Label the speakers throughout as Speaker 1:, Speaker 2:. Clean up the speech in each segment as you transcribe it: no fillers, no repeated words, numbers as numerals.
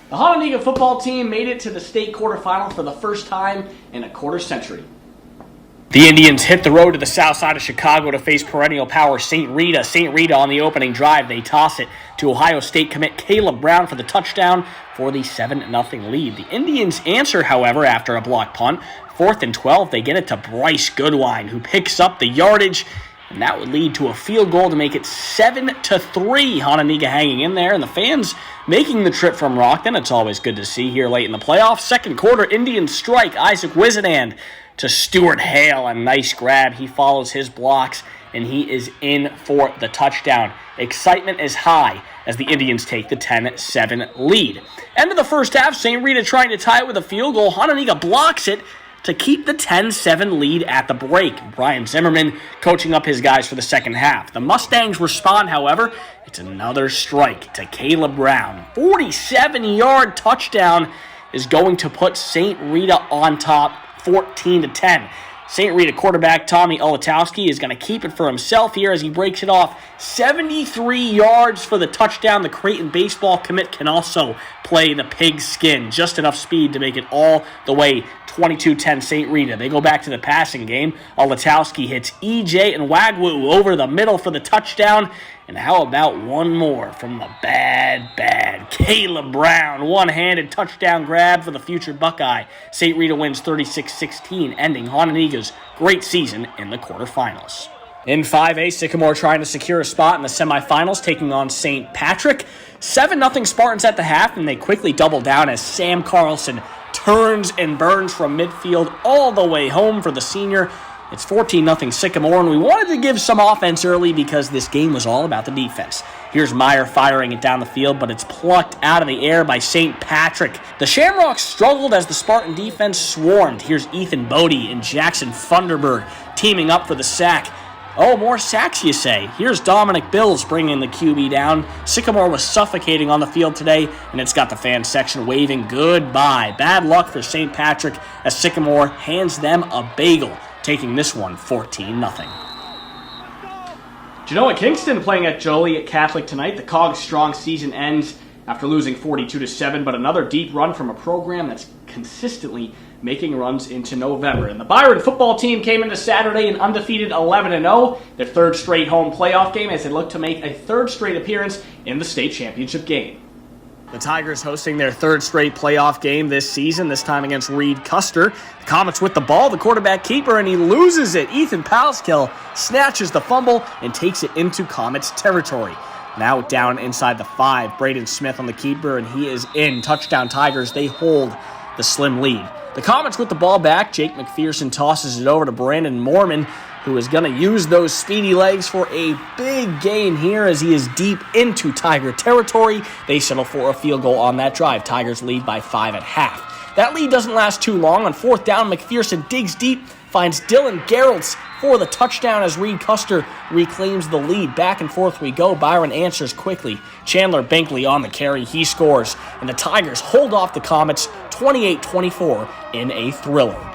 Speaker 1: The Hononegah football team made it to the state quarterfinal for the first time in a quarter century.
Speaker 2: The Indians hit the road to the south side of Chicago to face perennial power St. Rita. St. Rita on the opening drive, they toss it to Ohio State commit Caleb Brown for the touchdown for the 7-0 lead. The Indians answer, however, after a block punt. 4th and 12, they get it to Bryce Goodwine, who picks up the yardage, and that would lead to a field goal to make it 7-3. Hononegah hanging in there, and the fans making the trip from Rockton. It's always good to see here late in the playoffs. Second quarter, Indians strike Isaac Wizenand to Stuart Hale. A nice grab. He follows his blocks, and he is in for the touchdown. Excitement is high as the Indians take the 10-7 lead. End of the first half, St. Rita trying to tie it with a field goal. Hononegah blocks it to keep the 10-7 lead at the break. Brian Zimmerman coaching up his guys for the second half. The Mustangs respond, however. It's another strike to Caleb Brown. 47-yard touchdown is going to put St. Rita on top, 14-10. St. Rita quarterback Tommy Olatowski is going to keep it for himself here as he breaks it off. 73 yards for the touchdown. The Creighton baseball commit can also play the pigskin. Just enough speed to make it all the way 22-10 St. Rita. They go back to the passing game. Olatowski hits EJ and Wagwu over the middle for the touchdown. And how about one more from the bad Caleb Brown. One-handed touchdown grab for the future Buckeye. St. Rita wins 36-16, ending Hononegah's great season in the quarterfinals. In 5A, Sycamore trying to secure a spot in the semifinals, taking on St. Patrick. 7-0 Spartans at the half, and they quickly double down as Sam Carlson turns and burns from midfield all the way home for the senior. It's 14-0 Sycamore, and we wanted to give some offense early because this game was all about the defense. Here's Meyer firing it down the field, but it's plucked out of the air by St. Patrick. The Shamrocks struggled as the Spartan defense swarmed. Here's Ethan Bodie and Jackson Funderburg teaming up for the sack. Oh, more sacks, you say. Here's Dominic Bills bringing the QB down. Sycamore was suffocating on the field today, and it's got the fan section waving goodbye. Bad luck for St. Patrick as Sycamore hands them a bagel, taking this one 14-0.
Speaker 1: Genoa Kingston playing at Joliet Catholic tonight. The Cogs' strong season ends after losing 42-7, but another deep run from a program that's consistently making runs into November. And the Byron football team came into Saturday an undefeated 11-0, their third straight home playoff game as they look to make a third straight appearance in the state championship game.
Speaker 2: The Tigers hosting their third straight playoff game this season, this time against Reed-Custer. The Comets with the ball, the quarterback keeper, and he loses it. Ethan Palskill snatches the fumble and takes it into Comets territory. Now down inside the 5, Braden Smith on the keeper, and he is in. Touchdown Tigers, they hold the slim lead. The Comets with the ball back, Jake McPherson tosses it over to Brandon Mormon, who is going to use those speedy legs for a big gain here as he is deep into Tiger territory. They settle for a field goal on that drive. Tigers lead by 5 at half. That lead doesn't last too long. On 4th down, McPherson digs deep, finds Dylan Gerolds for the touchdown as Reed-Custer reclaims the lead. Back and forth we go. Byron answers quickly. Chandler Binkley on the carry. He scores. And the Tigers hold off the Comets 28-24 in a thriller.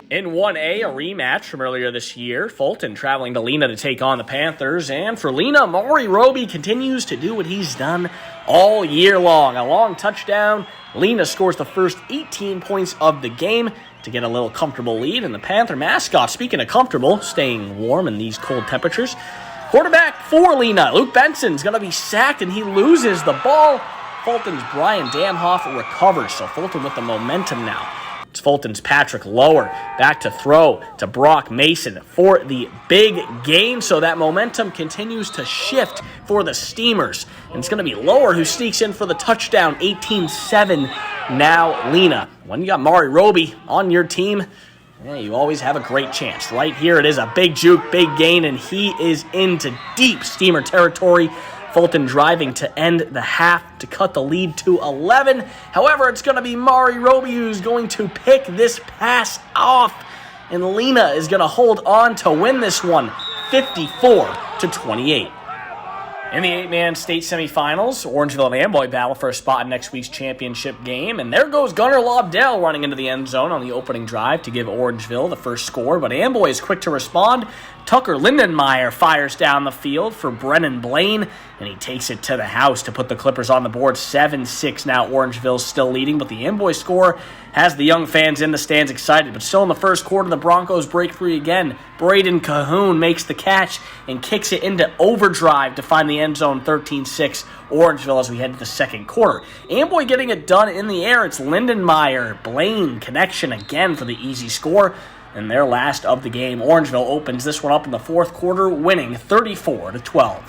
Speaker 2: In 1A, a rematch from earlier this year, Fulton traveling to Lena to take on the Panthers. And for Lena, Maury Roby continues to do what he's done all year long. A long touchdown. Lena scores the first 18 points of the game to get a little comfortable lead. And the Panther mascot, speaking of comfortable, staying warm in these cold temperatures. Quarterback for Lena, Luke Benson's going to be sacked, and he loses the ball. Fulton's Brian Damhoff recovers, so Fulton with the momentum now. It's Fulton's Patrick Lower, back to throw to Brock Mason for the big gain, so that momentum continues to shift for the Steamers. And it's going to be Lower who sneaks in for the touchdown, 18-7 now Lena. When you got Maury Roby on your team, you always have a great chance. Right here it is a big juke, big gain, and he is into deep Steamer territory. Fulton driving to end the half to cut the lead to 11. However, it's going to be Maury Roby who's going to pick this pass off. And Lena is going to hold on to win this one, 54-28. In the 8-man state semifinals, Orangeville and Amboy battle for a spot in next week's championship game. And there goes Gunnar Lobdell running into the end zone on the opening drive to give Orangeville the first score. But Amboy is quick to respond. Tucker Lindenmeyer fires down the field for Brennan Blaine, and he takes it to the house to put the Clippers on the board. 7-6 now. Orangeville's still leading, but the Amboy score has the young fans in the stands excited. But still in the first quarter, the Broncos break free again. Braden Cahoon makes the catch and kicks it into overdrive to find the end zone. 13-6 Orangeville as we head to the second quarter. Amboy getting it done in the air. It's Lindenmeyer, Blaine connection again for the easy score. And their last of the game. Orangeville opens this one up in the fourth quarter, winning 34-12.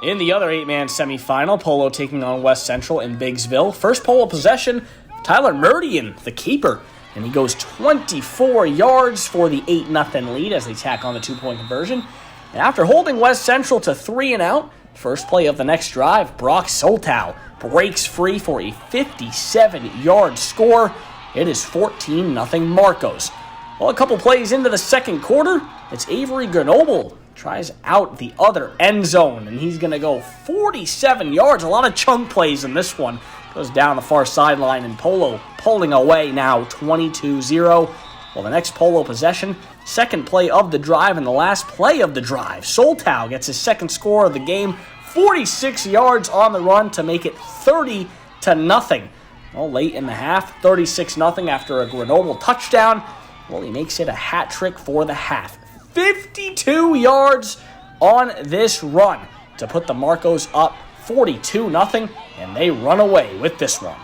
Speaker 2: In the other 8-man semifinal, Polo taking on West Central in Biggsville. First Polo possession, Tyler Murdian, the keeper. And he goes 24 yards for the 8-0 lead as they tack on the 2-point conversion. And after holding West Central to 3 and out, first play of the next drive, Brock Soltow breaks free for a 57-yard score. It is 14-0 Marcos. Well, a couple plays into the second quarter, it's Avery Grenoble. Tries out the other end zone, and he's going to go 47 yards. A lot of chunk plays in this one. Goes down the far sideline, and Polo pulling away now 22-0. Well, the next Polo possession, second play of the drive and the last play of the drive. Soltow gets his second score of the game, 46 yards on the run to make it 30-0. Well, late in the half, 36-0 after a Grenoble touchdown. Well, he makes it a hat trick for the half. 52 yards on this run to put the Marcos up 42-0, and they run away with this one.